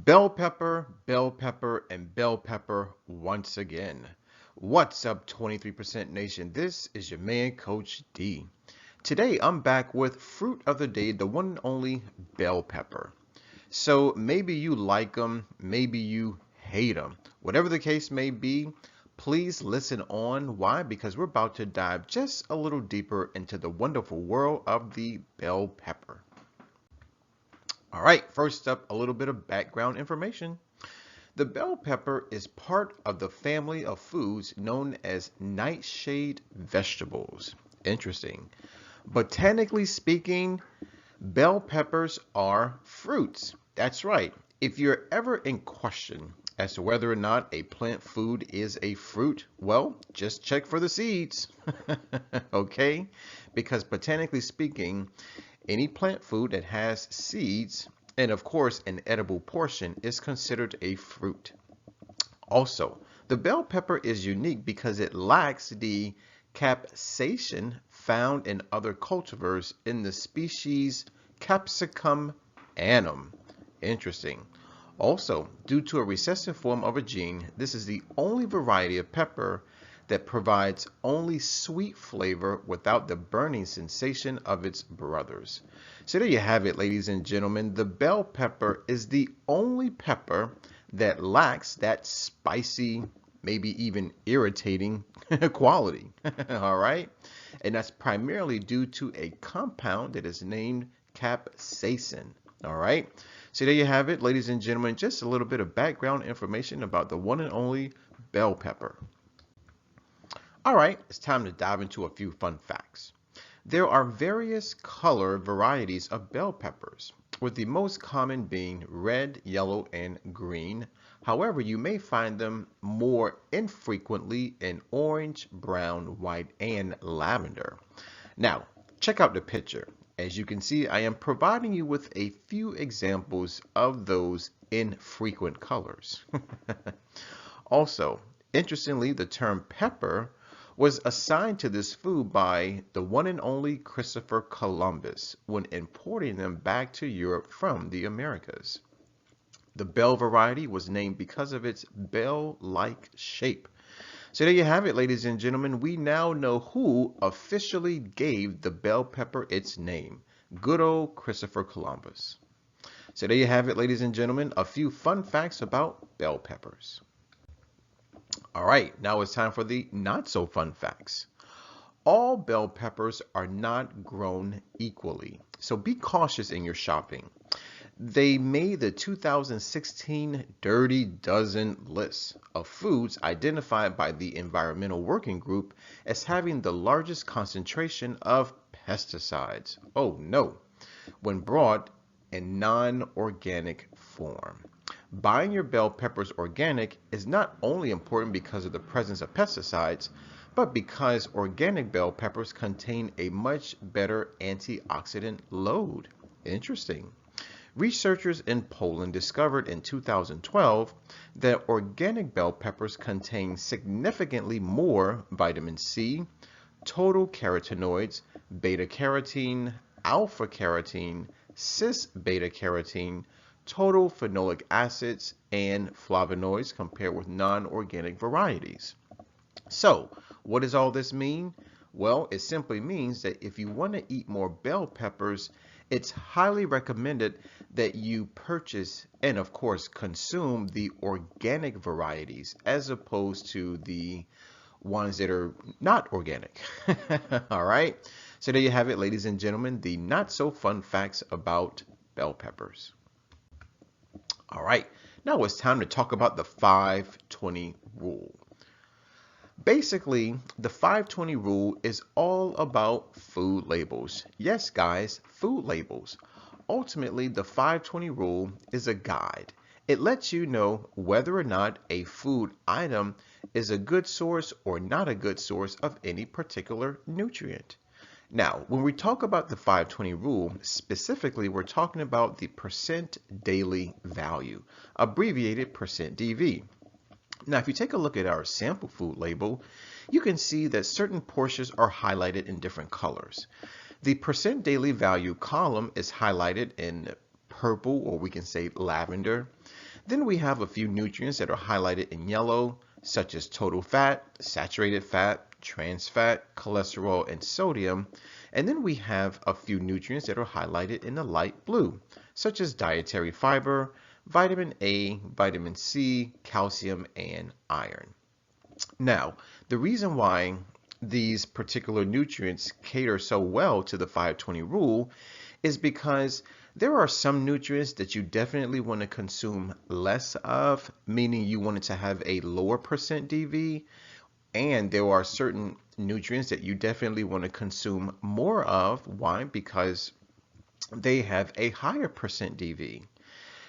bell pepper, and bell pepper once again. What's up, 23% Nation? This is your man, Coach D. Today, I'm back with fruit of the day, the one and only bell pepper. So maybe you like them, maybe you hate them. Whatever the case may be, please listen on. Why? Because we're about to dive just a little deeper into the wonderful world of the bell pepper. All right, first up, a little bit of background information. The bell pepper is part of the family of foods known as nightshade vegetables. Interesting. Botanically speaking, bell peppers are fruits. That's right. If you're ever in question as to whether or not a plant food is a fruit, well, just check for the seeds. Okay? Because botanically speaking, any plant food that has seeds, and of course an edible portion, is considered a fruit. Also, the bell pepper is unique because it lacks the capsaicin found in other cultivars in the species Capsicum annum. Interesting. Also, due to a recessive form of a gene, this is the only variety of pepper that provides only sweet flavor without the burning sensation of its brothers. So there you have it, ladies and gentlemen. The bell pepper is the only pepper that lacks that spicy, maybe even irritating quality. All right? And that's primarily due to a compound that is named capsaicin. All right? So there you have it, ladies and gentlemen. Just a little bit of background information about the one and only bell pepper. All right, it's time to dive into a few fun facts. There are various color varieties of bell peppers, with the most common being red, yellow, and green. However, you may find them more infrequently in orange, brown, white, and lavender. Now, check out the picture. As you can see, I am providing you with a few examples of those infrequent colors. Also, interestingly, the term pepper was assigned to this food by the one and only Christopher Columbus when importing them back to Europe from the Americas. The bell variety was named because of its bell-like shape. So there you have it, ladies and gentlemen. We now know who officially gave the bell pepper its name. Good old Christopher Columbus. So there you have it, ladies and gentlemen, a few fun facts about bell peppers. All right, now it's time for the not so fun facts. All bell peppers are not grown equally, so be cautious in your shopping. They made the 2016 Dirty Dozen list of foods identified by the Environmental Working Group as having the largest concentration of pesticides. Oh no, when brought in non-organic form. Buying your bell peppers organic is not only important because of the presence of pesticides, but because organic bell peppers contain a much better antioxidant load. Interesting. Researchers in Poland discovered in 2012 that organic bell peppers contain significantly more vitamin C, total carotenoids, beta carotene, alpha carotene, cis beta carotene, total phenolic acids, and flavonoids compared with non-organic varieties. So, what does all this mean? Well, it simply means that if you want to eat more bell peppers, it's highly recommended that you purchase and, of course, consume the organic varieties as opposed to the ones that are not organic. All right? So there you have it, ladies and gentlemen, the not so fun facts about bell peppers. All right, now it's time to talk about the 520 rule. Basically, the 520 rule is all about food labels. Yes, guys, food labels. Ultimately, the 520 rule is a guide. It lets you know whether or not a food item is a good source or not a good source of any particular nutrient. Now, when we talk about the 520 rule, specifically, we're talking about the percent daily value, abbreviated percent DV. Now, if you take a look at our sample food label, you can see that certain portions are highlighted in different colors. The percent daily value column is highlighted in purple, or we can say lavender. Then we have a few nutrients that are highlighted in yellow, such as total fat, saturated fat, trans fat, cholesterol, and sodium. And then we have a few nutrients that are highlighted in the light blue, such as dietary fiber, vitamin A, vitamin C, calcium, and iron. Now, the reason why these particular nutrients cater so well to the 520 rule is because there are some nutrients that you definitely want to consume less of, meaning you want it to have a lower percent DV, and there are certain nutrients that you definitely want to consume more of. Why? Because they have a higher percent DV.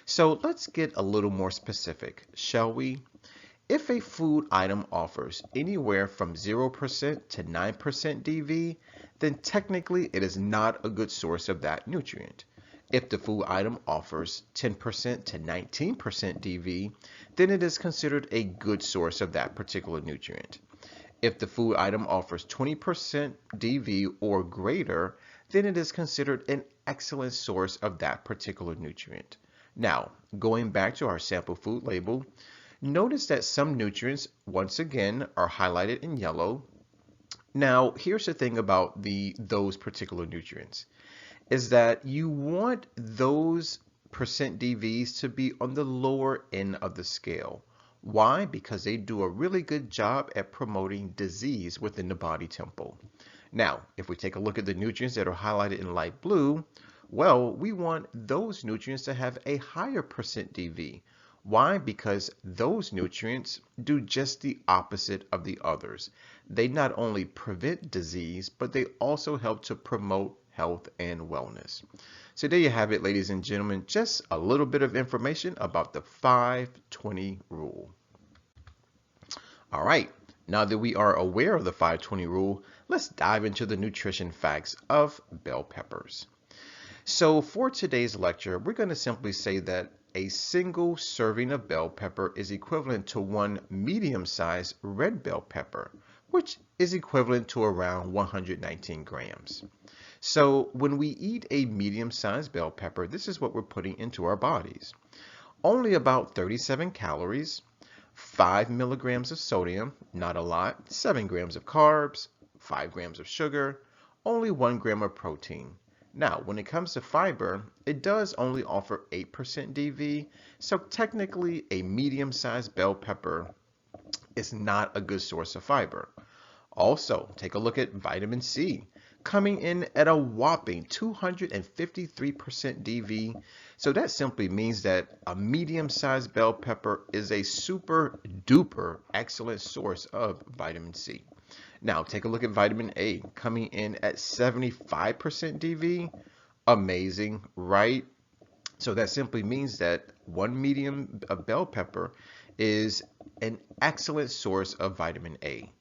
So let's get a little more specific, shall we? If a food item offers anywhere from 0% to 9% DV, then technically it is not a good source of that nutrient. If the food item offers 10% to 19% DV, then it is considered a good source of that particular nutrient. If the food item offers 20% DV or greater, then it is considered an excellent source of that particular nutrient. Now, going back to our sample food label, notice that some nutrients, once again, are highlighted in yellow. Now, here's the thing about those particular nutrients, is that you want those percent DVs to be on the lower end of the scale. Why? Because they do a really good job at promoting disease within the body temple. Now, if we take a look at the nutrients that are highlighted in light blue, well, we want those nutrients to have a higher percent DV. Why? Because those nutrients do just the opposite of the others. They not only prevent disease, but they also help to promote health and wellness. So there you have it, ladies and gentlemen, just a little bit of information about the 520 rule. All right, now that we are aware of the 520 rule, let's dive into the nutrition facts of bell peppers. So for today's lecture, we're going to simply say that a single serving of bell pepper is equivalent to one medium-sized red bell pepper, which is equivalent to around 119 grams. So when we eat a medium-sized bell pepper, this is what we're putting into our bodies. Only about 37 calories, 5 milligrams of sodium, not a lot, 7 grams of carbs, 5 grams of sugar, only 1 gram of protein. Now, when it comes to fiber, it does only offer 8% DV, so technically a medium-sized bell pepper is not a good source of fiber. Also, take a look at vitamin C, coming in at a whopping 253% DV. So that simply means that a medium-sized bell pepper is a super duper excellent source of vitamin C. Now take a look at vitamin A, coming in at 75% DV. Amazing, right? So that simply means that one medium bell pepper is an excellent source of vitamin A.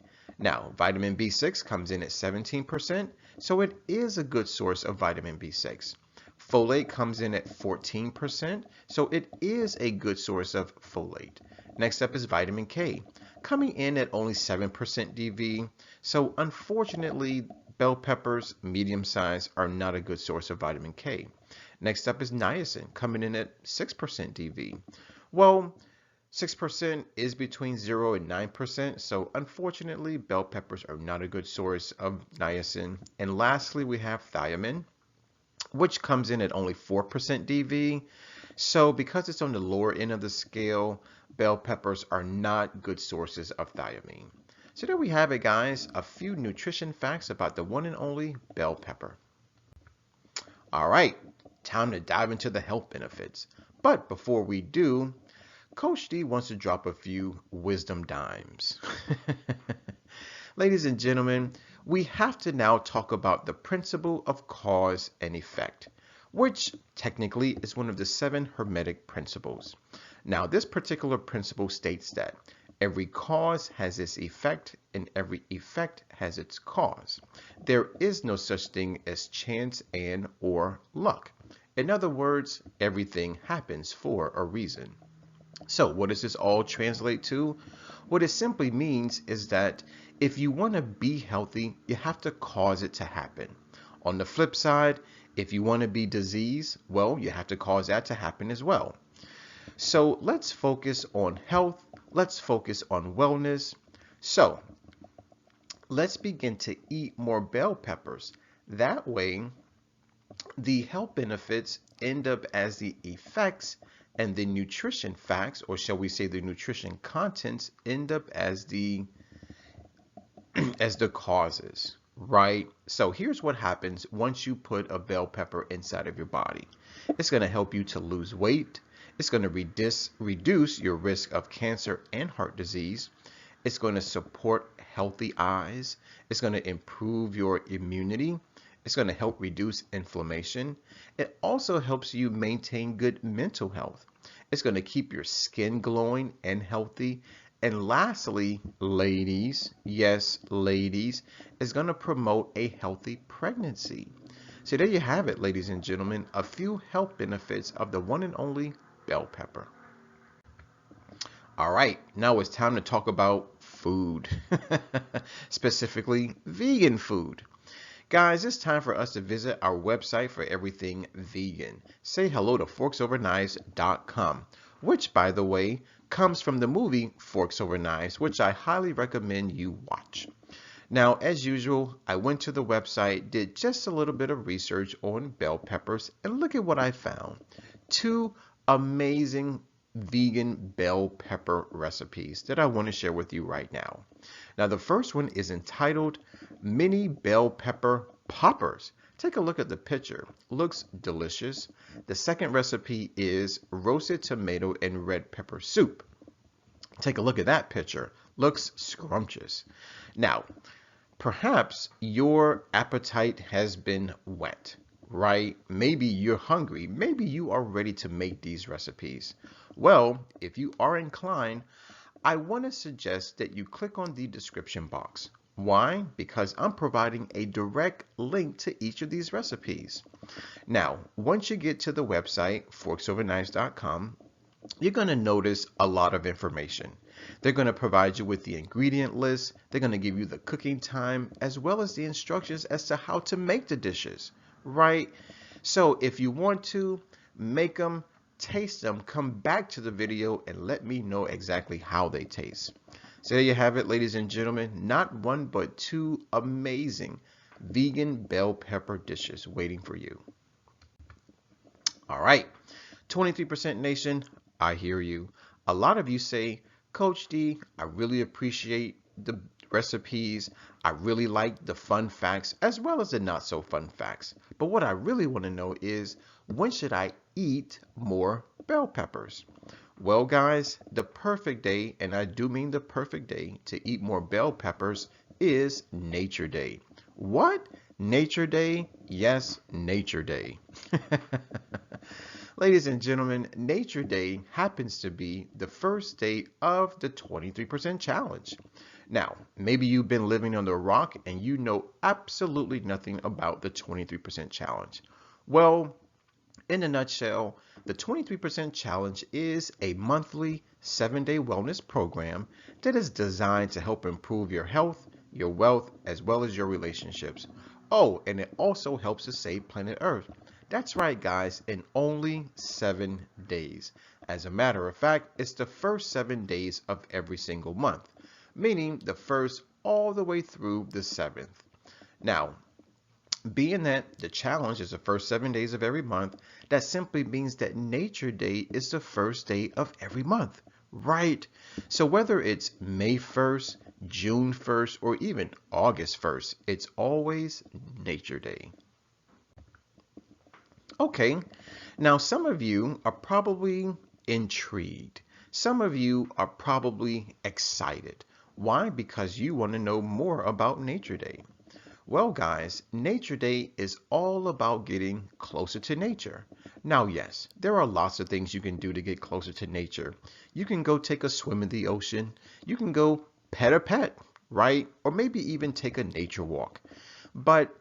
Now, vitamin B6 comes in at 17%, so it is a good source of vitamin B6. Folate comes in at 14%, so it is a good source of folate. Next up is vitamin K, coming in at only 7% DV, so unfortunately, bell peppers, medium size, are not a good source of vitamin K. Next up is niacin, coming in at 6% DV. Well, 6% is between 0 and 9%, so unfortunately, bell peppers are not a good source of niacin. And lastly, we have thiamine, which comes in at only 4% DV. So because it's on the lower end of the scale, bell peppers are not good sources of thiamine. So there we have it, guys, a few nutrition facts about the one and only bell pepper. All right, time to dive into the health benefits. But before we do, Coach D wants to drop a few wisdom dimes. Ladies and gentlemen, we have to now talk about the principle of cause and effect, which technically is one of the 7 Hermetic principles. Now, this particular principle states that every cause has its effect and every effect has its cause. There is no such thing as chance and or luck. In other words, everything happens for a reason. So what does this all translate to? What it simply means is that if you want to be healthy, you have to cause it to happen. On the flip side, if you want to be diseased, well, you have to cause that to happen as well. So let's focus on health. Let's focus on wellness. So let's begin to eat more bell peppers. That way, the health benefits end up as the effects, and the nutrition facts, or shall we say the nutrition contents, end up as the as the causes, right? So here's what happens once you put a bell pepper inside of your body. It's going to help you to lose weight. It's going to reduce your risk of cancer and heart disease. It's going to support healthy eyes. It's going to improve your immunity. It's going to help reduce inflammation. It also helps you maintain good mental health. It's going to keep your skin glowing and healthy. And lastly, ladies, yes, ladies, is going to promote a healthy pregnancy. So there you have it, ladies and gentlemen, a few health benefits of the one and only bell pepper. All right, now it's time to talk about food, specifically vegan food. Guys, it's time for us to visit our website for everything vegan. Say hello to forksoverknives.com, which, by the way, comes from the movie Forks Over Knives, which I highly recommend you watch. Now, as usual, I went to the website, did just a little bit of research on bell peppers, and look at what I found. Two amazing vegan bell pepper recipes that I want to share with you right now. Now, the first one is entitled Mini Bell Pepper Poppers. Take a look at the picture. Looks delicious. The second recipe is roasted tomato and red pepper soup. Take a look at that picture. Looks scrumptious. Now, perhaps your appetite has been whet, right? Maybe you're hungry. Maybe you are ready to make these recipes. Well, if you are inclined, I want to suggest that you click on the description box. Why? Because I'm providing a direct link to each of these recipes. Now, once you get to the website, forksoverknives.com, you're going to notice a lot of information. They're going to provide you with the ingredient list. They're going to give you the cooking time as well as the instructions as to how to make the dishes, right? So if you want to make them, taste them, come back to the video and let me know exactly how they taste. So there you have it, ladies and gentlemen. Not one, but two amazing vegan bell pepper dishes waiting for you. All right, 23% Nation, I hear you. A lot of you say, Coach D, I really appreciate the recipes. I really like the fun facts as well as the not so fun facts. But what I really want to know is, when should I eat more bell peppers? Well, guys, the perfect day, and I do mean the perfect day, to eat more bell peppers is Nature Day. What? Nature Day? Yes, Nature Day. Ladies and gentlemen, Nature Day happens to be the first day of the 23% challenge. Now, maybe you've been living on the rock and you know absolutely nothing about the 23% challenge. Well, in a nutshell, the 23% challenge is a monthly 7-day wellness program that is designed to help improve your health, your wealth, as well as your relationships. Oh, and it also helps to save planet Earth. That's right, guys, in only 7 days. As a matter of fact, it's the first 7 days of every single month, meaning the first all the way through the 7th. Now, being that the challenge is the first 7 days of every month, that simply means that Nature Day is the first day of every month, right? So whether it's May 1st, June 1st, or even August 1st, it's always Nature Day. Okay, now some of you are probably intrigued. Some of you are probably excited. Why? Because you want to know more about Nature Day. Well, guys, Nature Day is all about getting closer to nature. Now, yes, there are lots of things you can do to get closer to nature. You can go take a swim in the ocean. You can go pet a pet, right? Or maybe even take a nature walk. But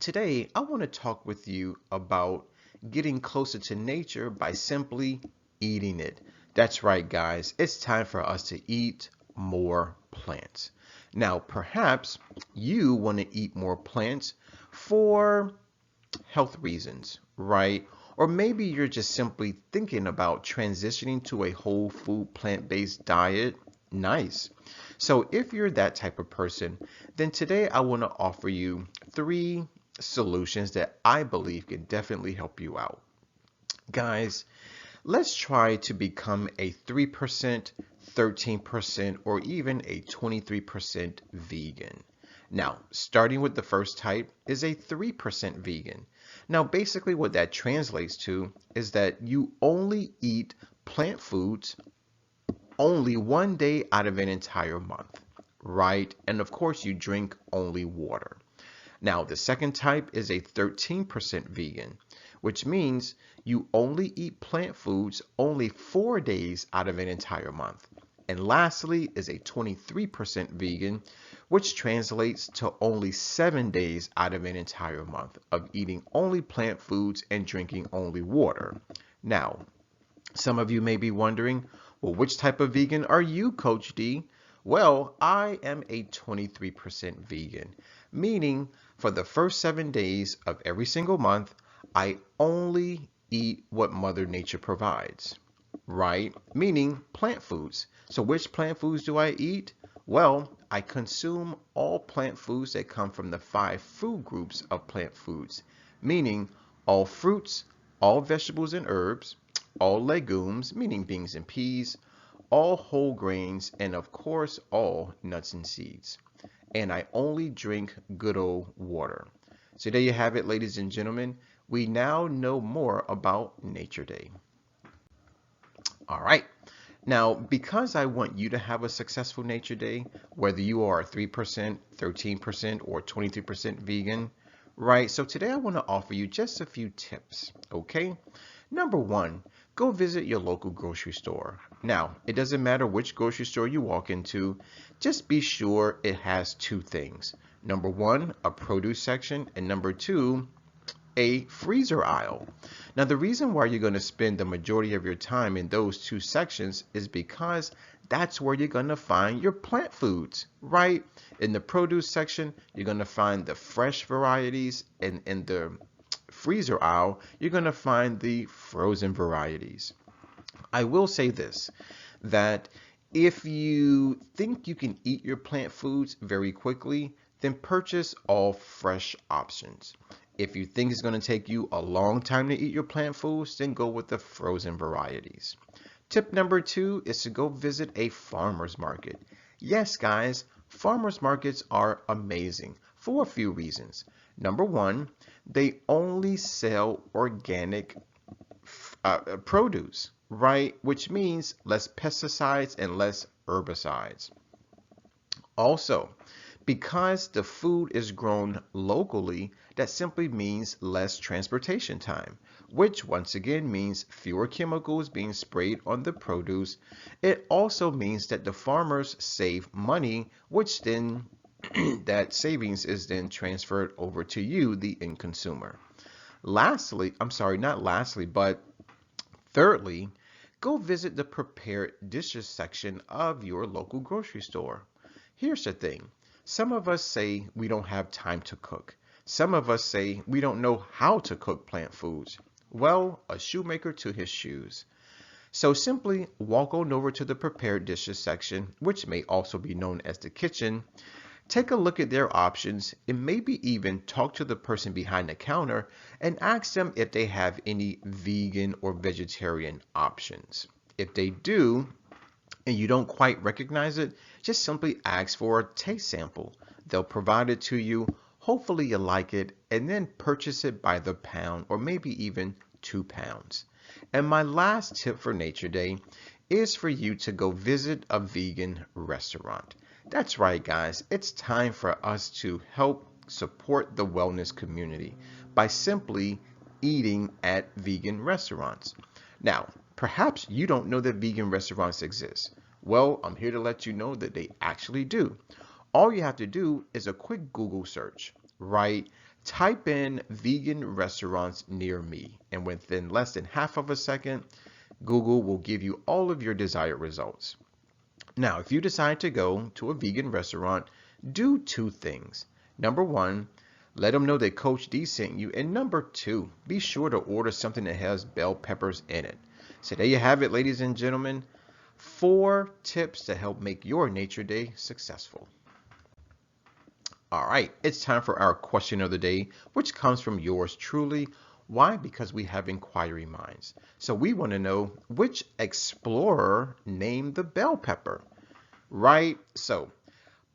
today, I want to talk with you about getting closer to nature by simply eating it. That's right, guys. It's time for us to eat more plants. Now, perhaps you want to eat more plants for health reasons, right? Or maybe you're just simply thinking about transitioning to a whole food plant-based diet. Nice. So if you're that type of person, then today I want to offer you 3 solutions that I believe can definitely help you out. Guys, let's try to become a 3%, 13%, or even a 23% vegan. Now, starting with the first type is a 3% vegan. Now, basically what that translates to is that you only eat plant foods only one day out of an entire month, right? And of course, you drink only water. Now, the second type is a 13% vegan, which means you only eat plant foods only 4 days out of an entire month. And lastly is a 23% vegan, which translates to only 7 days out of an entire month of eating only plant foods and drinking only water. Now, some of you may be wondering, well, which type of vegan are you, Coach D? Well, I am a 23% vegan, meaning for the first 7 days of every single month, I only eat what Mother Nature provides, right? Meaning plant foods. So which plant foods do I eat? Well, I consume all plant foods that come from the 5 food groups of plant foods, meaning all fruits, all vegetables and herbs, all legumes, meaning beans and peas, all whole grains, and of course, all nuts and seeds. And I only drink good old water. So there you have it, ladies and gentlemen. We now know more about Nature Day. All right. Now, because I want you to have a successful Nature Day, whether you are 3%, 13%, or 23% vegan, right? So today I want to offer you just a few tips, okay? Number 1, go visit your local grocery store. Now, it doesn't matter which grocery store you walk into, just be sure it has 2 things. Number 1, a produce section, and number 2, a freezer aisle. Now, the reason why you're going to spend the majority of your time in those 2 sections is because that's where you're going to find your plant foods, right? In the produce section, you're going to find the fresh varieties, and in the freezer aisle, you're going to find the frozen varieties. I will say this, that if you think you can eat your plant foods very quickly, then purchase all fresh options. If you think it's going to take you a long time to eat your plant foods, then go with the frozen varieties. Tip number 2 is to go visit a farmer's market. Yes, guys, farmer's markets are amazing for a few reasons. Number 1, they only sell organic produce, right? Which means less pesticides and less herbicides. Also, because the food is grown locally, that simply means less transportation time, which once again means fewer chemicals being sprayed on the produce. It also means that the farmers save money, which then that savings is then transferred over to you, the end consumer. Lastly, I'm sorry, not lastly, but thirdly, go visit the prepared dishes section of your local grocery store. Here's the thing. Some of us say we don't have time to cook. Some of us say we don't know how to cook plant foods. Well, a shoemaker to his shoes. So simply walk on over to the prepared dishes section, which may also be known as the kitchen. Take a look at their options and maybe even talk to the person behind the counter and ask them if they have any vegan or vegetarian options. If they do, and you don't quite recognize it, just simply ask for a taste sample. They'll provide it to you. Hopefully you like it, and then purchase it by the pound or maybe even 2 pounds. And my last tip for Nature Day is for you to go visit a vegan restaurant. That's right, guys. It's time for us to help support the wellness community by simply eating at vegan restaurants. Now, perhaps you don't know that vegan restaurants exist. Well, I'm here to let you know that they actually do. All you have to do is a quick Google search, right? Type in vegan restaurants near me, and within less than half of a second, Google will give you all of your desired results. Now, if you decide to go to a vegan restaurant, do 2 things. Number 1, Let them know that Coach D sent you. And number two, be sure to order something that has bell peppers in it. So there you have it, ladies and gentlemen. 4 tips to help make your nature day successful. All right, it's time for our question of the day, which comes from yours truly. Why? Because we have inquiry minds. So we want to know, which explorer named the bell pepper? Right? So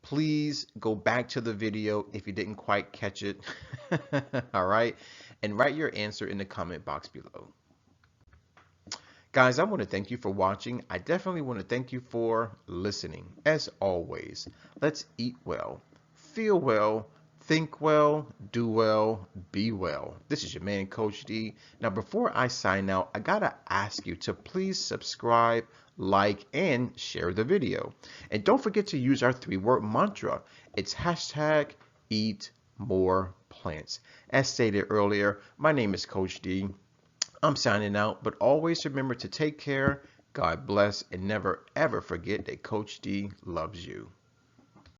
please go back to the video if you didn't quite catch it. All right, and write your answer in the comment box below. Guys, I want to thank you for watching. I definitely want to thank you for listening. As always, let's eat well, feel well, think well, do well, be well. This is your man, Coach D. Now, before I sign out, I gotta ask you to please subscribe, like, and share the video. And don't forget to use our 3-word mantra. It's hashtag eat more plants. As stated earlier, my name is Coach D. I'm signing out, but always remember to take care, God bless, and never ever forget that Coach D loves you.